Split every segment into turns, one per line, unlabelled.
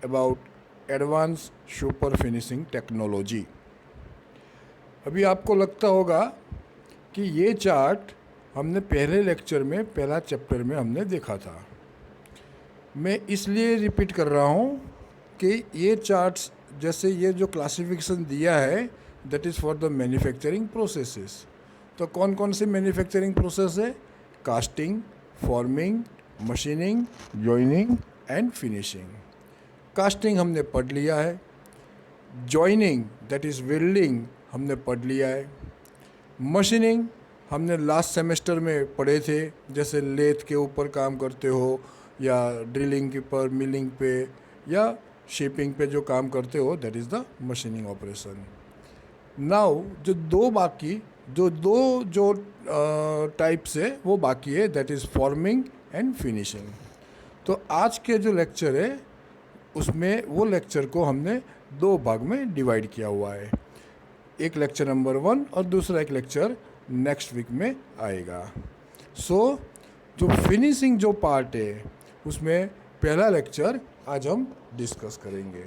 about advanced super finishing technology। अभी आपको लगता होगा कि ये चार्ट हमने पहले लेक्चर में पहला चैप्टर में हमने देखा था। मैं इसलिए रिपीट कर रहा हूँ कि ये चार्ट्स जैसे ये जो क्लासिफिकेशन दिया है that is for the manufacturing processes. तो कौन कौन से मैन्युफैक्चरिंग प्रोसेस है? Casting, forming, machining, joining and finishing. Casting हमने पढ़ लिया है, जॉइनिंग दैट इज़ वेल्डिंग हमने पढ़ लिया है, मशीनिंग हमने लास्ट सेमेस्टर में पढ़े थे, जैसे लेथ के ऊपर काम करते हो या ड्रिलिंग के पर, मिलिंग पे या शेपिंग पे जो काम करते हो that is the machining operation. Now जो दो टाइप्स है वो बाकी है that is forming and finishing. तो आज के जो लेक्चर है उसमें वो लेक्चर को हमने दो भाग में डिवाइड किया हुआ है। एक लेक्चर नंबर 1 और दूसरा एक लेक्चर नेक्स्ट वीक में आएगा। जो फिनिशिंग जो पार्ट है उसमें पहला लेक्चर आज हम डिस्कस करेंगे।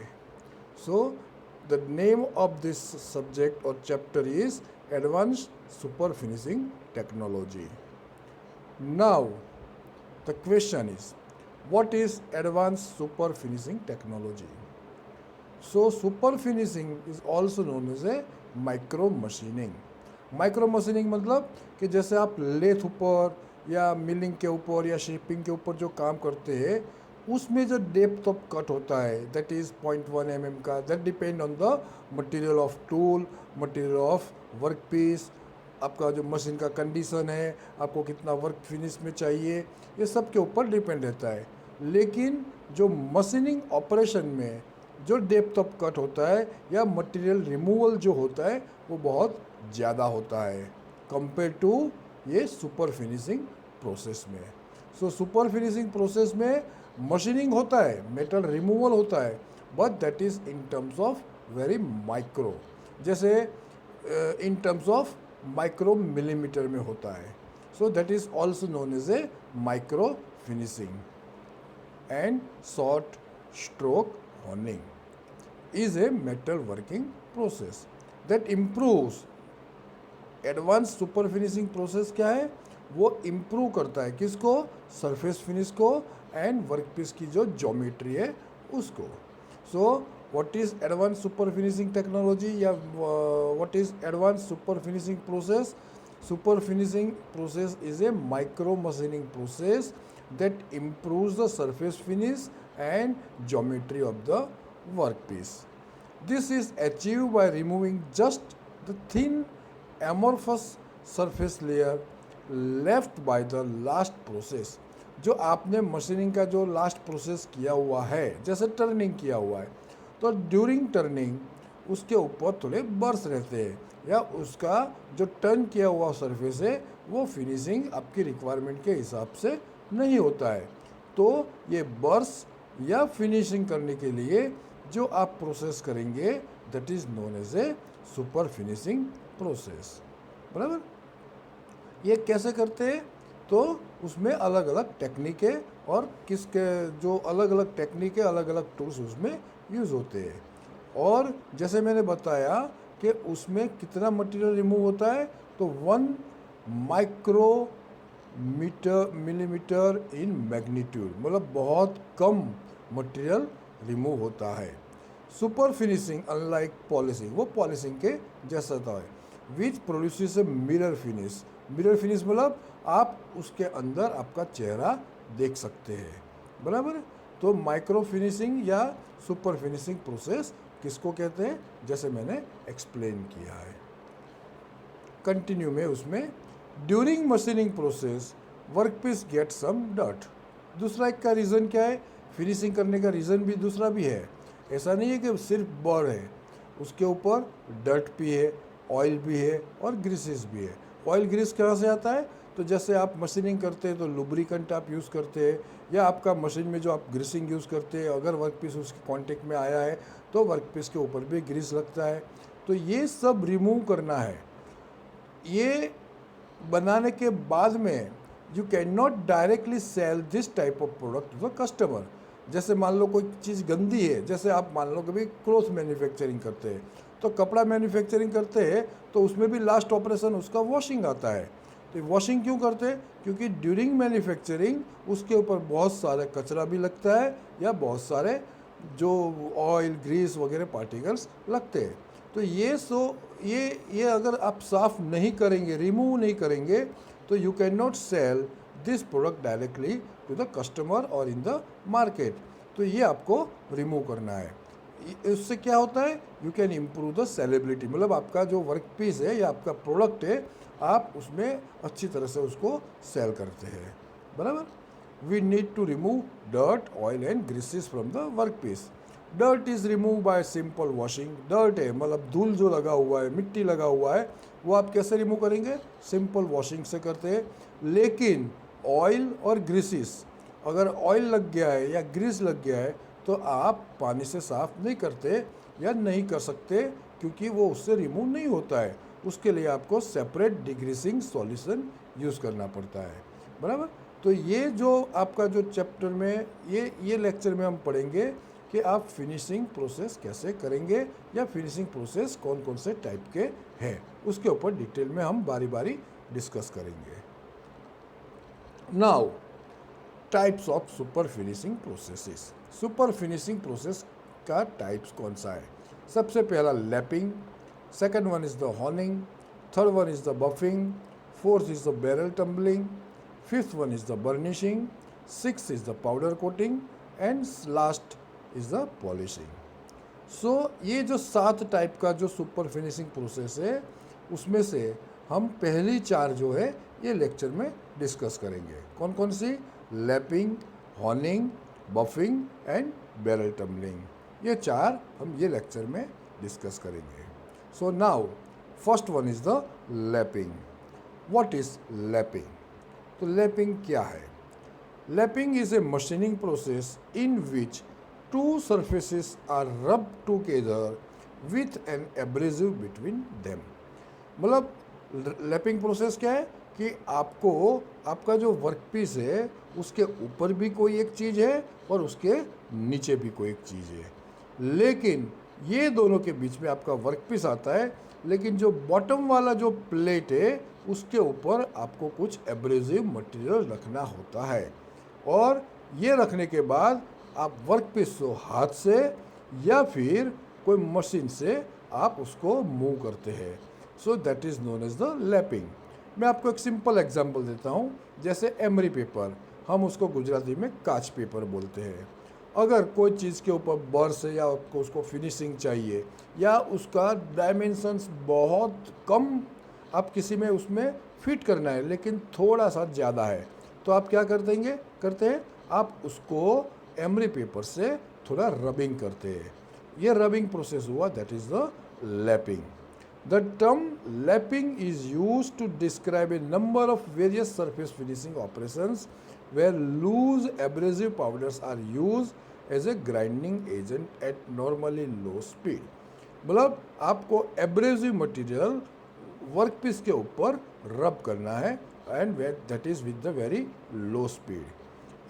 The name of this subject और chapter is advanced super finishing technology. Now the question is what is advanced super finishing technology? So super finishing is also known as a micro machining। Micro machining मतलब कि जैसे आप lathe ऊपर या milling के ऊपर या शेपिंग के ऊपर जो काम करते हैं उसमें जो डेप्थ ऑफ कट होता है दैट इज़ 0.1 mm का, that depend on the material of tool, material of work piece, आपका जो मशीन का कंडीशन है, आपको कितना वर्क फिनिश में चाहिए, ये सब के ऊपर डिपेंड रहता है। लेकिन जो मशीनिंग ऑपरेशन में जो डेप्थ ऑफ कट होता है या मटेरियल रिमूवल जो होता है वो बहुत ज़्यादा होता है कंपेयर टू ये सुपर फिनिशिंग प्रोसेस में। सुपर फिनिशिंग प्रोसेस में मशीनिंग होता है, मेटल रिमूवल होता है, but that is in terms of very micro, जैसे in terms of micro millimetre में होता है। That is also known as a micro finishing. And short stroke honing is a metal working process that improves. Advance super finishing process क्या है? वो improve करता है किसको? सरफेस फिनिश को एंड वर्कपीस की जो ज्योमेट्री है उसको। What is advance super finishing technology या what is advance super finishing process? Super finishing process is a micro machining process that improves the surface finish and geometry of the workpiece. This is achieved by removing just the thin amorphous surface layer left by the last process। जो आपने machining का जो last process किया हुआ है, जैसे turning किया हुआ है, तो ड्यूरिंग टर्निंग उसके ऊपर थोड़े बर्स रहते हैं या उसका जो टर्न किया हुआ सरफेस है वो फिनिशिंग आपकी रिक्वायरमेंट के हिसाब से नहीं होता है। तो ये बर्स या फिनिशिंग करने के लिए जो आप प्रोसेस करेंगे that is known as a super finishing process. बराबर? ये कैसे करते हैं? तो उसमें अलग अलग टेक्निक है और किसके जो अलग अलग टेक्निक है, अलग अलग टूल्स उसमें यूज़ होते हैं। और जैसे मैंने बताया कि उसमें कितना मटेरियल रिमूव होता है, तो 1 माइक्रो मिलीमीटर इन मैग्नीट्यूड, मतलब बहुत कम मटेरियल रिमूव होता है। सुपर फिनिशिंग अनलाइक पॉलिशिंग, वो पॉलिशिंग के जैसा होता है, which produces a mirror finish. Mirror finish मतलब आप उसके अंदर आपका चेहरा देख सकते हैं। बराबर? तो माइक्रो फिनिशिंग या सुपर फिनिशिंग प्रोसेस किसको कहते हैं, जैसे मैंने एक्सप्लेन किया है। कंटिन्यू में उसमें during machining process workpiece get some dirt. दूसरा एक का रीज़न क्या है? फिनिशिंग करने का रीज़न भी दूसरा भी है। ऐसा नहीं है कि सिर्फ बर्र है, उसके ऊपर डर्ट भी है, ऑयल भी है और ग्रीसेस भी है। ऑयल ग्रीस कहाँ से आता है? तो जैसे आप मशीनिंग करते हैं तो लुब्रिकेंट आप यूज़ करते हैं या आपका मशीन में जो आप ग्रीसिंग यूज़ करते हैं, अगर वर्कपीस उसके कांटेक्ट में आया है तो वर्कपीस के ऊपर भी ग्रीस लगता है। तो ये सब रिमूव करना है। ये बनाने के बाद में you cannot directly sell this type of product to the customer। जैसे मान लो कोई चीज़ गंदी है, जैसे आप मान लो कभी क्लोथ मैन्युफैक्चरिंग करते हैं, तो कपड़ा मैन्युफैक्चरिंग करते हैं तो उसमें भी लास्ट ऑपरेशन उसका वॉशिंग आता है। तो वॉशिंग क्यों करते हैं? क्योंकि ड्यूरिंग मैन्युफैक्चरिंग उसके ऊपर बहुत सारे कचरा भी लगता है या बहुत सारे जो ऑयल ग्रीस वगैरह पार्टिकल्स लगते हैं। तो ये अगर आप साफ नहीं करेंगे, रिमूव नहीं करेंगे, तो you can not sell this product directly to the customer और इन द मार्केट। तो ये आपको रिमूव करना है। इससे क्या होता है? यू कैन इम्प्रूव द सेलेबिलिटी, मतलब आपका जो वर्क पीस है या आपका प्रोडक्ट है, आप उसमें अच्छी तरह से उसको सेल करते हैं, बराबर। We need to remove dirt, oil and greases from the work piece. Dirt is remove by simple washing. Dirt है मतलब धूल जो लगा हुआ है, मिट्टी लगा हुआ है, वो आप कैसे रिमूव करेंगे? सिंपल वॉशिंग से करते हैं। लेकिन ऑयल और ग्रीसेस, अगर ऑयल लग गया है या ग्रीस लग गया है तो आप पानी से साफ नहीं करते या नहीं कर सकते, क्योंकि वो उससे रिमूव नहीं होता है। उसके लिए आपको सेपरेट डिग्रीसिंग सॉल्यूशन यूज़ करना पड़ता है, बराबर। तो ये जो आपका जो चैप्टर में ये लेक्चर में हम पढ़ेंगे कि आप फिनिशिंग प्रोसेस कैसे करेंगे या फिनिशिंग प्रोसेस कौन कौन से टाइप के हैं, उसके ऊपर डिटेल में हम बारी बारी डिस्कस करेंगे। Now types of super finishing processes. सुपर फिनिशिंग प्रोसेस का टाइप्स कौन सा है? सबसे पहला lapping, second one is the honing, third one is the buffing, fourth is the barrel tumbling, fifth one is the burnishing, six is the powder coating and last is the polishing. So ये जो 7 type का जो super finishing process है, उसमें से हम पहली 4 जो है ये लेक्चर में डिस्कस करेंगे। कौन कौन सी? Lapping, honing, buffing and barrel tumbling. ये 4 हम ये लेक्चर में डिस्कस करेंगे। So now first one is the lapping. What is lapping? तो लैपिंग क्या है? Lapping is a machining process in which two surfaces are rubbed together with an abrasive between them। मतलब lapping process क्या है कि आपको आपका जो वर्क पीस है उसके ऊपर भी कोई एक चीज़ है और उसके नीचे भी कोई एक चीज़ है, लेकिन ये दोनों के बीच में आपका वर्क पीस आता है, लेकिन जो बॉटम वाला जो प्लेट है उसके ऊपर आपको कुछ एब्रेसिव मटेरियल रखना होता है, और ये रखने के बाद आप वर्क पीस को हाथ से या फिर कोई मशीन से आप उसको मूव करते हैं। So that is known as the lapping. मैं आपको एक सिंपल एग्जांपल देता हूँ। जैसे एमरी पेपर, हम उसको गुजराती में काच पेपर बोलते हैं। अगर कोई चीज़ के ऊपर बर्स है या आपको उसको फिनिशिंग चाहिए या उसका डायमेंशंस बहुत कम, आप किसी में उसमें फिट करना है लेकिन थोड़ा सा ज़्यादा है, तो आप क्या करते हैं आप उसको एमरी पेपर से थोड़ा रबिंग करते हैं। ये रबिंग प्रोसेस हुआ, that is the lapping. The term lapping is used to describe a number of various surface finishing operations where loose abrasive powders are used as a grinding agent at normally low speed. मतलब आपको abrasive material work piece के ऊपर रब करना है, and that is with the very low speed.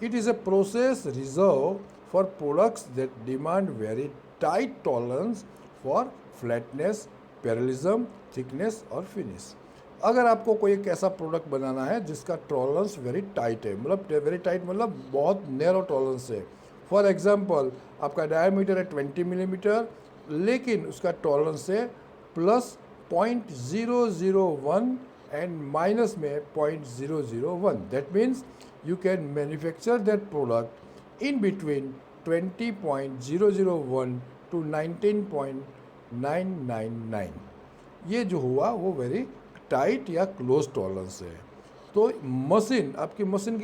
It is a process reserved for products that demand very tight tolerance for flatness, parallelism, thickness और finish। अगर आपको कोई एक ऐसा प्रोडक्ट बनाना है जिसका टॉलरेंस वेरी टाइट है, मतलब वेरी टाइट मतलब बहुत नैरो टॉलरेंस है। फॉर एग्जांपल आपका डायमीटर है 20 मिलीमीटर, लेकिन उसका टॉलरेंस है प्लस 0.001 एंड माइनस में 0.001। That means you can manufacture that product in between 20.001 to 19.999। ये जो हुआ वो वेरी टाइट या क्लोज टॉलरेंस है। तो मशीन, आपकी मशीन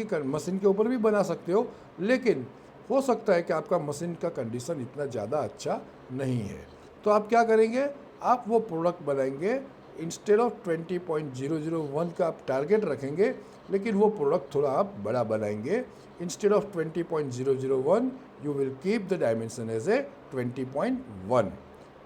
के ऊपर भी बना सकते हो, लेकिन हो सकता है कि आपका मशीन का कंडीशन इतना ज़्यादा अच्छा नहीं है, तो आप क्या करेंगे, आप वो प्रोडक्ट बनाएंगे इंस्टेड ऑफ 20.001 का आप टारगेट रखेंगे, लेकिन वो प्रोडक्ट थोड़ा आप बड़ा बनाएंगे। Instead of 20.001 you will keep the dimension as a 20.1।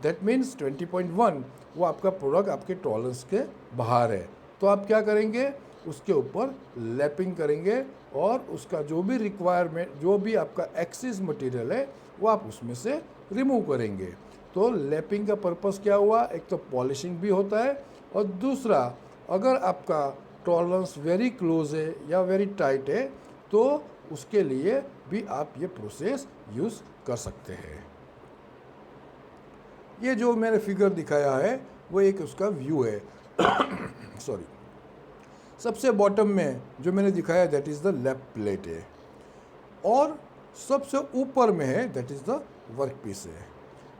That means 20.1 वो आपका प्रोडक्ट आपके टॉलरेंस के बाहर है, तो आप क्या करेंगे, उसके ऊपर लैपिंग करेंगे और उसका जो भी रिक्वायरमेंट, जो भी आपका एक्सेस मटेरियल है वो आप उसमें से रिमूव करेंगे। तो लैपिंग का पर्पस क्या हुआ, एक तो पॉलिशिंग भी होता है और दूसरा अगर आपका टॉलरेंस वेरी क्लोज है या वेरी टाइट है तो उसके लिए भी आप ये प्रोसेस यूज़ कर सकते हैं। ये जो मैंने फिगर दिखाया है वो एक उसका व्यू है सॉरी। सबसे बॉटम में जो मैंने दिखाया that is the lap plate है और सबसे ऊपर में है that is the work piece है।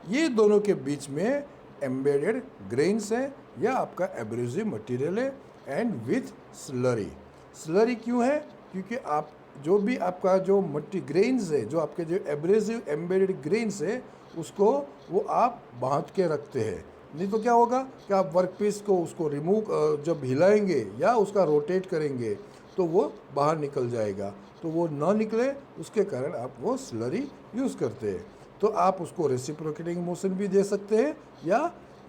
ये दोनों के बीच में एम्बेडेड ग्रेन्स है या आपका एब्रेसिव मटेरियल है एंड विथ स्लरी। स्लरी क्यों है, क्योंकि आप जो भी आपका जो ग्रेन्स है, जो आपके जो एब्रेसिव एम्बेडेड ग्रेन्स है उसको वो आप बांध के रखते हैं। नहीं तो क्या होगा कि आप वर्क पीस को उसको रिमूव जब हिलाएंगे या उसका रोटेट करेंगे तो वो बाहर निकल जाएगा। तो वो ना निकले उसके कारण आप वो स्लरी यूज़ करते हैं। तो आप उसको रेसिप्रोकेटिंग मोशन भी दे सकते हैं या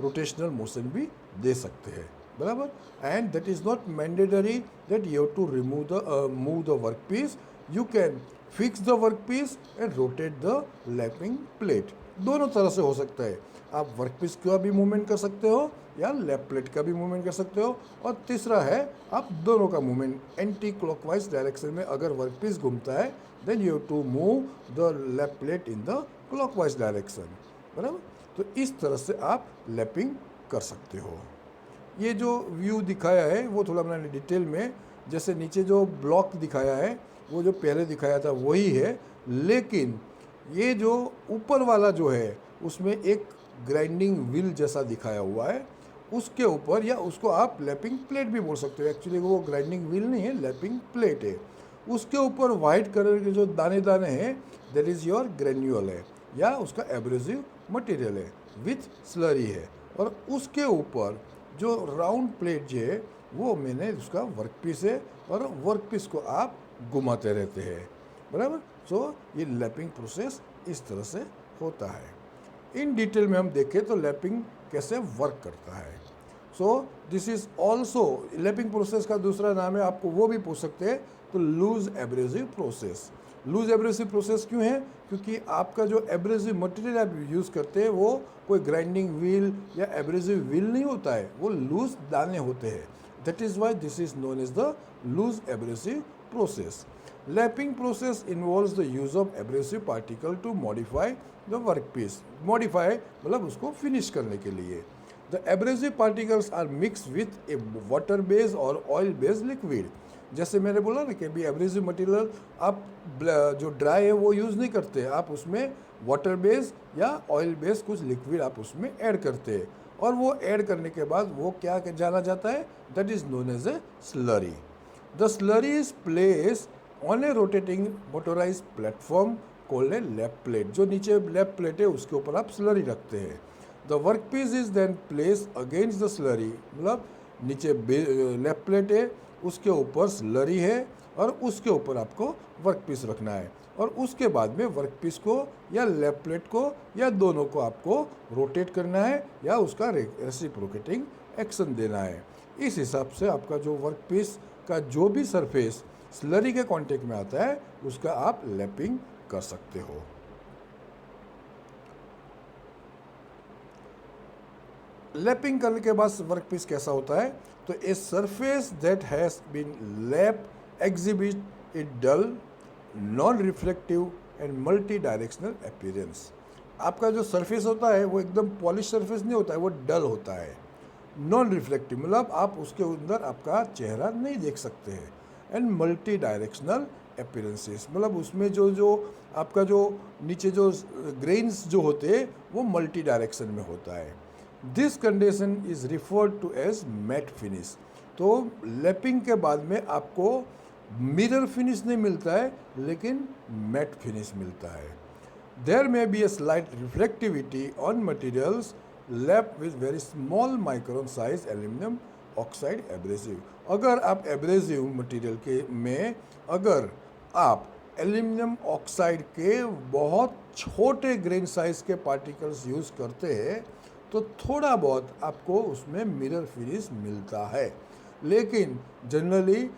रोटेशनल मोशन भी दे सकते हैं, बराबर। And that is not mandatory that you have to move the work piece. You can fix the work piece and rotate the lapping plate. दोनों तरह से हो सकता है। आप वर्क पीस का भी मूवमेंट कर सकते हो या लैप प्लेट का भी मूवमेंट कर सकते हो। और तीसरा है आप दोनों का मूवमेंट एंटी क्लॉकवाइज डायरेक्शन में अगर वर्क पीस घूमता है then you have to move the lap plate in the clockwise direction, बराबर। तो इस तरह से आप लैपिंग कर सकते हो। ये जो व्यू दिखाया है वो थोड़ा मैंने डिटेल में, जैसे नीचे जो ब्लॉक दिखाया है वो जो पहले दिखाया था वही है, लेकिन ये जो ऊपर वाला जो है उसमें एक ग्राइंडिंग व्हील जैसा दिखाया हुआ है उसके ऊपर, या उसको आप लैपिंग प्लेट भी बोल सकते हो। एक्चुअली वो ग्राइंडिंग व्हील नहीं है, लैपिंग प्लेट है। उसके ऊपर वाइट कलर के जो दाने दाने हैं दैट इज़ योर ग्रेन्यूल है या उसका एब्रेसिव मटेरियल है विथ स्लरी है। और उसके ऊपर जो राउंड प्लेट जो है वो मैंने उसका वर्क पीस है और वर्क पीस को आप घुमाते रहते हैं, बराबर। सो ये लैपिंग प्रोसेस इस तरह से होता है। इन डिटेल में हम देखें तो लैपिंग कैसे वर्क करता है। So this is also lapping process का दूसरा नाम है, आपको वो भी पूछ सकते हैं, तो loose abrasive process. Loose abrasive process क्यों है, क्योंकि आपका जो एब्रेसिव मटेरियल आप यूज़ करते हैं वो कोई ग्राइंडिंग व्हील या एब्रेसिव व्हील नहीं होता है, वो लूज दाने होते हैं। That is why this is known as the loose abrasive process. Lapping process involves the use of abrasive particle to modify the workpiece. Modify मतलब उसको finish करने के लिए। The abrasive particles are mixed with a water based or oil based liquid. जैसे मैंने बोला ना कि भी एब्रेसिव मटेरियल आप जो ड्राई है वो यूज़ नहीं करते, आप उसमें वाटर बेस या ऑयल बेस कुछ लिक्विड आप उसमें ऐड करते हैं और वो ऐड करने के बाद वो क्या जाना जाता है, that is known as a slurry. The slurry is place on a rotating motorise platform called a lap plate. जो नीचे लैप प्लेट है उसके ऊपर आप स्लरी रखते हैं। The work piece is then place against the slurry, मतलब नीचे लैप प्लेट है उसके ऊपर स्लरी है और उसके ऊपर आपको वर्क पीस रखना है और उसके बाद में वर्क पीस को या लैप प्लेट को या दोनों को आपको रोटेट करना है या उसका रेसिप्रोकेटिंग एक्शन देना है। इस हिसाब से आपका जो वर्क पीस का जो भी सरफेस स्लरी के कांटेक्ट में आता है उसका आप लैपिंग कर सकते हो। लैपिंग करने के बाद वर्क पीस कैसा होता है, तो a surface that has been lap exhibit a dull non reflective and multi directional appearance. आपका जो सरफेस होता है वो एकदम पॉलिश सरफेस नहीं होता है, वो डल होता है। नॉन रिफ्लेक्टिव मतलब आप उसके अंदर आपका चेहरा नहीं देख सकते हैं। एंड मल्टी डायरेक्शनल अपीयरेंसेस मतलब उसमें जो आपका जो नीचे जो ग्रेन्स जो होते हैं वो मल्टी डायरेक्शन में होता है। This condition is referred to as matte finish. तो लैपिंग के बाद में आपको मिरर फिनिश नहीं मिलता है लेकिन मैट फिनिश मिलता है। There may be a slight reflectivity on materials lap with very small micron size aluminium oxide abrasive. अगर आप एब्रेसिव मटेरियल के में अगर आप एल्यूमिनियम ऑक्साइड के बहुत छोटे ग्रेन साइज के पार्टिकल्स यूज़ करते हैं तो थोड़ा बहुत आपको उसमें मिरर फिनिश मिलता है, लेकिन जनरली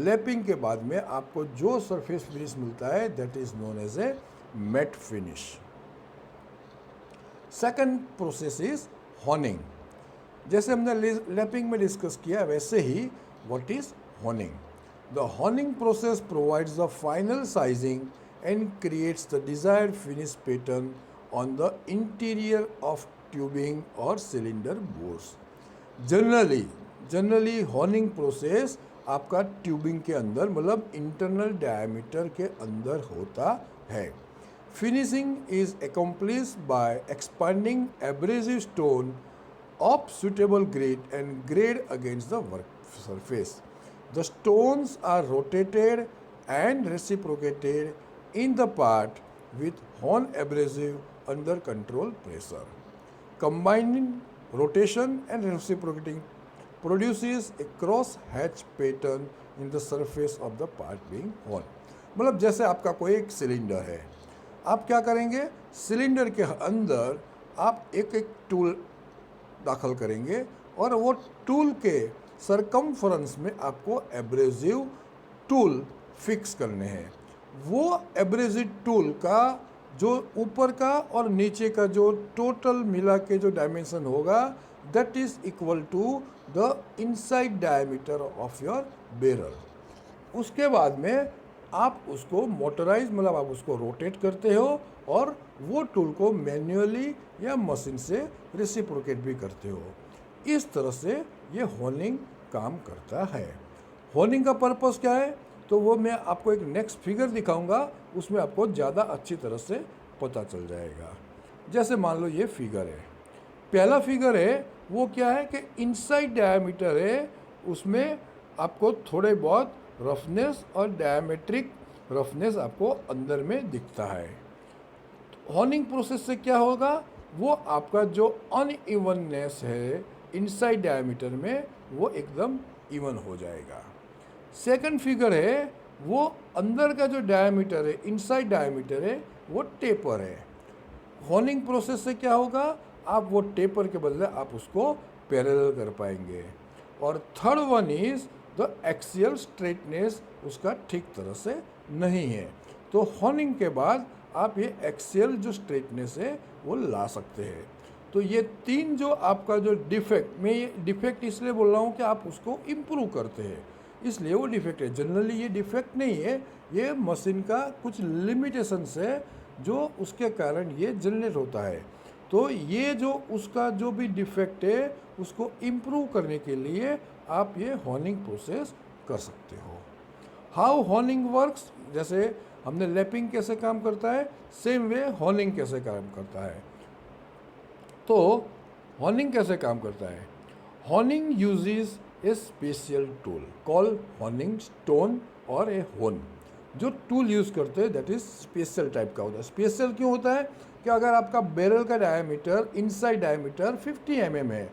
लैपिंग के बाद में आपको जो सरफेस फिनिश मिलता है that is known as a matte finish. Second process is honing. जैसे हमने लैपिंग में डिस्कस किया वैसे ही what is honing. The honing process provides the final sizing and creates the desired finish pattern on the interior of tubing और cylinder bores. Generally honing process आपका tubing के अंदर मतलब इंटरनल डायमीटर के अंदर होता है। Finishing is accomplished by expanding abrasive stone of suitable grade and grade against the work surface. The stones are rotated and reciprocated in the part with horn abrasive under control pressure. Combining rotation and reciprocating produces a cross hatch pattern in the surface of the part being horn. मतलब जैसे आपका कोई एक cylinder है, आप क्या करेंगे, cylinder के अंदर आप एक एक टूल दाखिल करेंगे और वो टूल के सरकमफ्रेंस में आपको एब्रेसिव टूल फिक्स करने हैं। वो एब्रेसिव टूल का जो ऊपर का और नीचे का जो टोटल मिला के जो डायमेंशन होगा that is equal to the inside diameter of your barrel. उसके बाद में आप उसको मोटराइज मतलब आप उसको रोटेट करते हो और वो टूल को मैन्युअली या मशीन से रेसिप्रोकेट भी करते हो। इस तरह से ये होनिंग काम करता है। होनिंग का पर्पस क्या है तो वो मैं आपको एक नेक्स्ट फिगर दिखाऊंगा, उसमें आपको ज़्यादा अच्छी तरह से पता चल जाएगा। जैसे मान लो ये फिगर है, पहला फिगर है वो क्या है कि इनसाइड डायमीटर है, उसमें आपको थोड़े बहुत रफनेस और डायमेट्रिक रफनेस आपको अंदर में दिखता है। हॉर्निंग प्रोसेस से क्या होगा, वो आपका जो अनइवननेस है इनसाइड डायमीटर में वो एकदम इवन हो जाएगा। सेकंड फिगर है वो अंदर का जो डायमीटर है इनसाइड डायमीटर है वो टेपर है। हॉर्निंग प्रोसेस से क्या होगा, आप वो टेपर के बदले आप उसको पैरेलल कर पाएंगे। और third one is the axial straightness, उसका ठीक तरह से नहीं है। तो हॉर्निंग के बाद आप ये एक्सियल जो स्ट्रेटनेस है वो ला सकते हैं। तो ये तीन जो आपका जो डिफेक्ट, मैं ये डिफेक्ट इसलिए बोल रहा हूँ कि आप उसको इम्प्रूव करते हैं इसलिए वो डिफेक्ट है। जनरली ये डिफेक्ट नहीं है, ये मशीन का कुछ लिमिटेशंस है जो उसके कारण ये जनरेट होता है। तो ये जो उसका जो भी डिफेक्ट है उसको इम्प्रूव करने के लिए आप ये हॉर्निंग प्रोसेस कर सकते हो। हाउ हॉर्निंग वर्क्स, जैसे हमने लैपिंग कैसे काम करता है सेम वे हॉर्निंग कैसे काम करता है। तो हॉर्निंग कैसे काम करता है, honing uses a special tool call honing stone और ए होन। जो टूल यूज़ करते हैं दैट इज स्पेशल टाइप का होता है। स्पेशल क्यों होता है कि अगर आपका बैरल का डायमीटर इनसाइड डायमीटर 50 mm है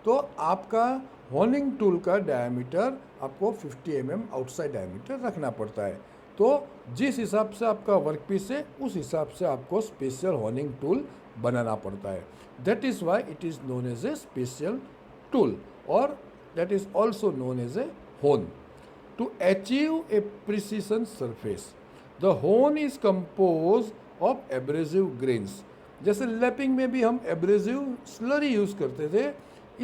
तो आपका हॉर्निंग टूल का डायमीटर आपको 50 mm आउटसाइड डायमीटर रखना पड़ता है। तो जिस हिसाब से आपका वर्कपीस है उस हिसाब से आपको स्पेशल हॉर्निंग टूल बनाना पड़ता है। That is why it is known as a special tool और that is also known as a hone. To achieve a precision surface, the hone is composed of abrasive grains. जैसे lapping में भी हम abrasive slurry use करते थे,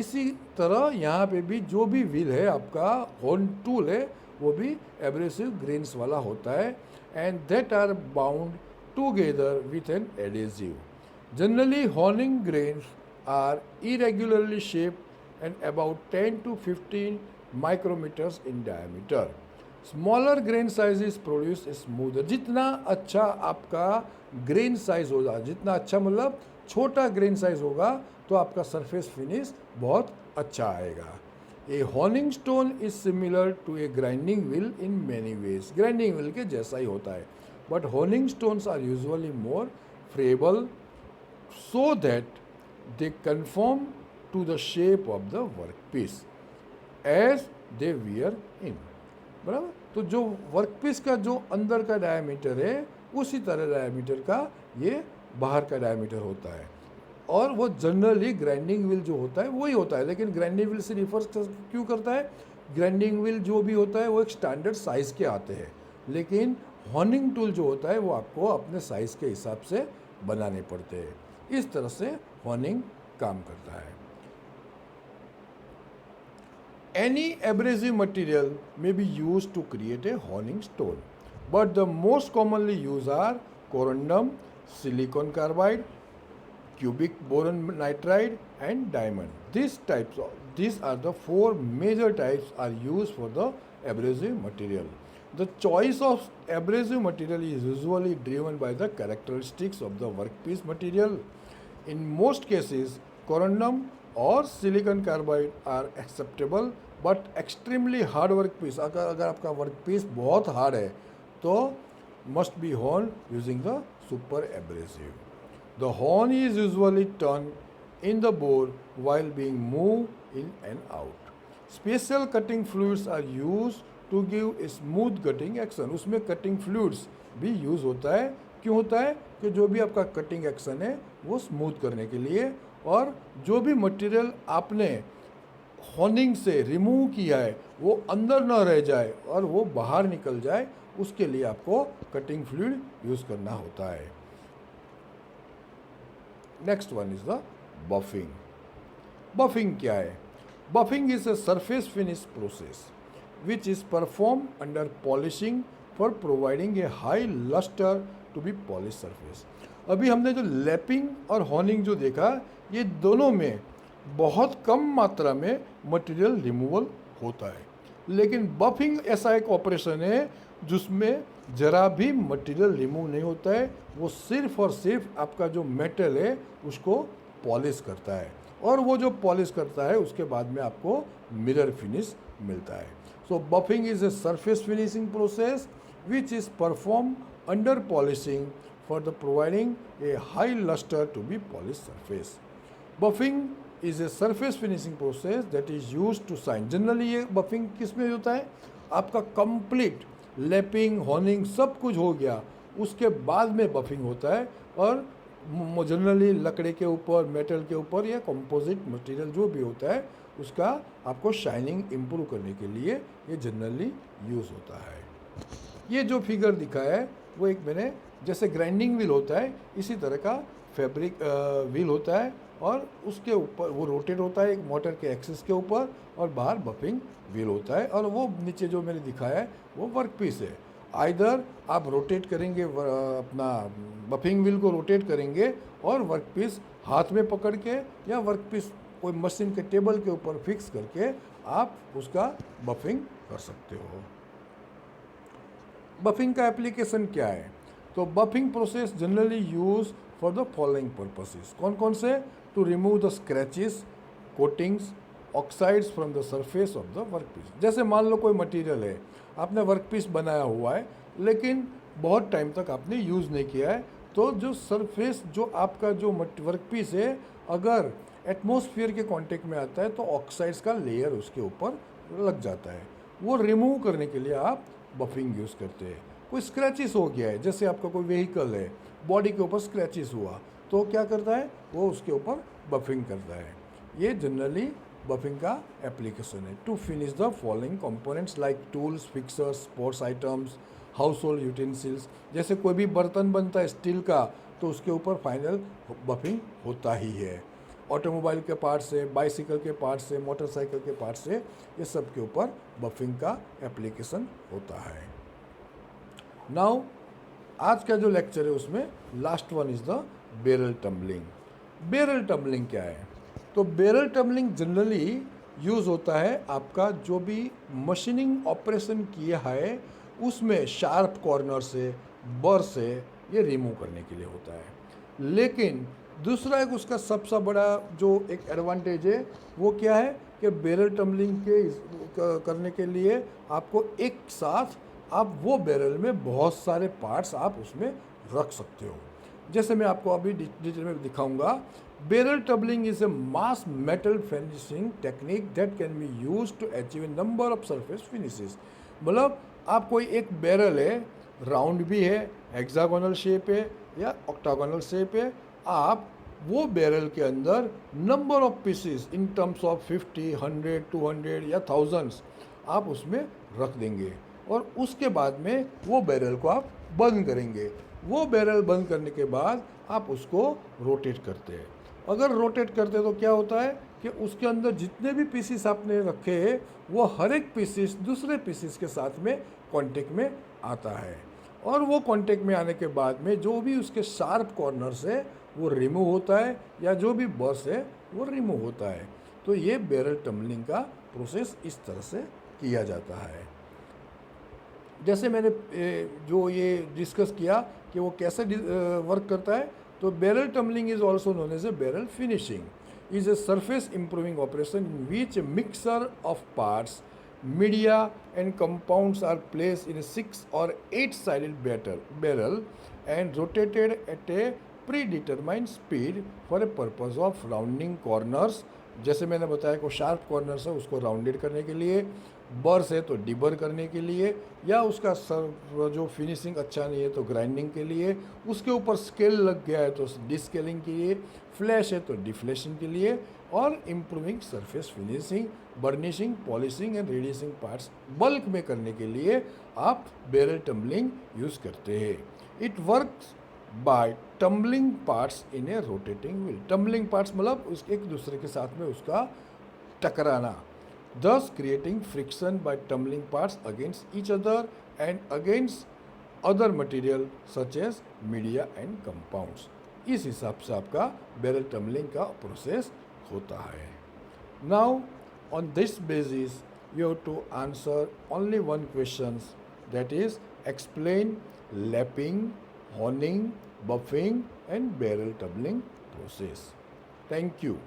इसी तरह यहाँ पे भी जो भी व्हील है आपका होन टूल है वो भी एब्रेसिव ग्रेन्स वाला होता है and that are bound together with an adhesive. Generally honing grains are irregularly shaped and about 10 to 15 micrometers in diameter. Smaller grain size is produced smoother. जितना अच्छा आपका ग्रेन साइज होगा, जितना अच्छा मतलब छोटा ग्रेन साइज होगा तो आपका सरफेस फिनिश बहुत अच्छा आएगा। A honing stone is similar to a grinding wheel in many ways. Grinding wheel के जैसा ही होता है but honing stones are usually more friable so that they conform to the shape of the work piece as they wear in. बराबर, तो जो workpiece का जो अंदर का डायमीटर है उसी तरह डायमीटर का ये बाहर का डायमीटर होता है और वो जनरली ग्राइंडिंग व्हील जो होता है वही होता है। लेकिन ग्राइंडिंग व्हील से रिफर क्यों करता है, ग्राइंडिंग व्हील जो भी होता है वो एक स्टैंडर्ड साइज़ के आते हैं, लेकिन हॉर्निंग टूल जो होता है वो आपको अपने साइज़ के हिसाब से बनाने पड़ते हैं। इस तरह से हॉर्निंग काम करता है। Any abrasive material may be used to create a honing stone, but the most commonly used are corundum, silicon carbide, cubic boron nitride, and diamond. These are the four major types are used for the abrasive material. The choice of abrasive material is usually driven by the characteristics of the workpiece material. In most cases, corundum और silicon carbide are acceptable, but extremely hard work piece, अगर आपका work piece बहुत hard है तो must be hone using the super abrasive. The hone is usually turn in the bore while being move in and out. Special cutting fluids are use to give a smooth cutting action. उसमें cutting fluids भी use होता है. क्यों होता है? कि जो भी आपका कटिंग एक्शन है वो स्मूथ करने के लिए, और जो भी मटेरियल आपने हॉर्निंग से रिमूव किया है वो अंदर न रह जाए और वो बाहर निकल जाए, उसके लिए आपको कटिंग फ्लूइड यूज़ करना होता है. Next one is the buffing. Buffing क्या है? Buffing is a surface finish process which is perform under polishing for providing a high lustre to be polish surface. अभी हमने जो लैपिंग और हॉर्निंग जो देखा, ये दोनों में बहुत कम मात्रा में मटेरियल रिमूवल होता है, लेकिन बफिंग ऐसा एक ऑपरेशन है जिसमें ज़रा भी मटेरियल रिमूव नहीं होता है. वो सिर्फ और सिर्फ आपका जो मेटल है उसको पॉलिश करता है, और वो जो पॉलिश करता है उसके बाद में आपको मिरर फिनिश मिलता है. So buffing is a surface finishing process which is perform under polishing for the providing a high luster to be polished surface. Buffing is a surface finishing process that is used to shine. Generally ये buffing किस में होता है? आपका complete lapping horning सब कुछ हो गया, उसके बाद में बफिंग होता है, और जनरली लकड़ी के ऊपर, मेटल के ऊपर या कंपोजिट मटेरियल जो भी होता है उसका आपको शाइनिंग इम्प्रूव करने के लिए ये जनरली यूज़ होता है. ये जो फिगर दिखा है वो एक मैंने, जैसे ग्राइंडिंग व्हील होता है इसी तरह का फैब्रिक व्हील होता है, और उसके ऊपर वो रोटेट होता है एक मोटर के एक्सिस के ऊपर, और बाहर बफिंग व्हील होता है, और वो नीचे जो मैंने दिखाया है वो वर्क पीस है. आइदर आप रोटेट करेंगे, अपना बफिंग व्हील को रोटेट करेंगे और वर्क पीस हाथ में पकड़ के, या वर्क पीस कोई मशीन के टेबल के ऊपर फिक्स करके आप उसका बफिंग कर सकते हो. बफिंग का एप्लीकेशन क्या है? तो buffing process generally use for the following purposes. कौन कौन से? To remove the scratches, coatings, oxides from the surface of the work piece. जैसे मान लो कोई मटेरियल है, आपने वर्क पीस बनाया हुआ है लेकिन बहुत टाइम तक आपने यूज़ नहीं किया है, तो जो सरफेस जो आपका जो वर्क पीस है अगर एटमॉस्फेयर के कांटेक्ट में आता है तो ऑक्साइड्स का लेयर उसके ऊपर लग जाता है. वो रिमूव करने के लिए आप बफिंग यूज़ करते हैं. कोई स्क्रैचेस हो गया है, जैसे आपका कोई व्हीकल है, बॉडी के ऊपर स्क्रैचेस हुआ, तो क्या करता है वो उसके ऊपर बफिंग करता है. ये जनरली बफिंग का एप्लीकेशन है. To finish the following components like tools, fixers, sports items, household utensils. जैसे कोई भी बर्तन बनता है स्टील का तो उसके ऊपर फाइनल बफिंग होता ही है. ऑटोमोबाइल के पार्ट से, बाइसिकल के पार्ट से, मोटरसाइकिल के पार्ट से, ये सब के ऊपर बफिंग का एप्लीकेशन होता है. नाउ आज का जो लेक्चर है उसमें last one is the barrel tumbling. Barrel tumbling क्या है? तो बैरल टम्बलिंग जनरली यूज़ होता है आपका जो भी मशीनिंग ऑपरेशन किया है उसमें शार्प कॉर्नर से, बर से ये रिमूव करने के लिए होता है. लेकिन दूसरा एक उसका सबसे बड़ा जो एक एडवांटेज है वो क्या है कि बैरल टम्बलिंग के करने के लिए आपको एक साथ आप वो बैरल में बहुत सारे पार्ट्स आप उसमें रख सकते हो. जैसे मैं आपको अभी डिटेल में दिखाऊंगा. Barrel tumbling is a mass metal finishing technique that can be use to achieve a number of surface finishes. मतलब आप कोई एक बैरल है, राउंड भी है, हेक्सागोनल शेप है या ऑक्टागोनल शेप है, आप वो बैरल के अंदर number of pieces in terms of 50, 100, 200 या थाउजेंड्स आप उसमें रख देंगे और उसके बाद में वो बैरल को आप बंद करेंगे। वो बैरल बंद करने के बाद आप उसको रोटेट करते हैं। अगर रोटेट करते हैं तो क्या होता है कि उसके अंदर जितने भी पीसीस आपने रखे हैं वो हर एक पीसीस दूसरे पीसीस के साथ में कांटेक्ट में आता है और वो कांटेक्ट में आने के बाद में जो भी उसके शार्प कॉर्नर्स है वो रिमूव होता है या जो भी बर्स है वो रिमूव होता है। तो ये बैरल टम्बलिंग का प्रोसेस इस तरह से किया जाता है। जैसे मैंने जो ये डिस्कस किया कि वो कैसे वर्क करता है, तो barrel tumbling is also known as a barrel finishing is a surface improving operation in which a mixer of parts media and compounds are placed in a 6 or 8 sided barrel and rotated at a predetermined speed for a purpose of rounding corners। जैसे मैंने बताया को sharp corners है उसको rounded करने के लिए, बर्स है तो डिबर करने के लिए, या उसका जो फिनिशिंग अच्छा नहीं है तो ग्राइंडिंग के लिए, उसके ऊपर स्केल लग गया है तो डिस्केलिंग के लिए, फ्लैश है तो डिफ्लेशन के लिए, और improving surface finishing, burnishing, polishing and radiusing parts bulk में करने के लिए आप बैरल टम्बलिंग यूज़ करते हैं। It works by tumbling parts in A rotating wheel. Tumbling parts मतलब उस एक दूसरे के साथ में उसका टकराना, thus creating friction by tumbling parts against each other and against other material such as media and compounds। इस हिसाब से आपका बैरल टम्बलिंग का प्रोसेस होता है। Now on this basis you have to answer only one question, that is explain lapping, honing, buffing and barrel tumbling process। Thank you।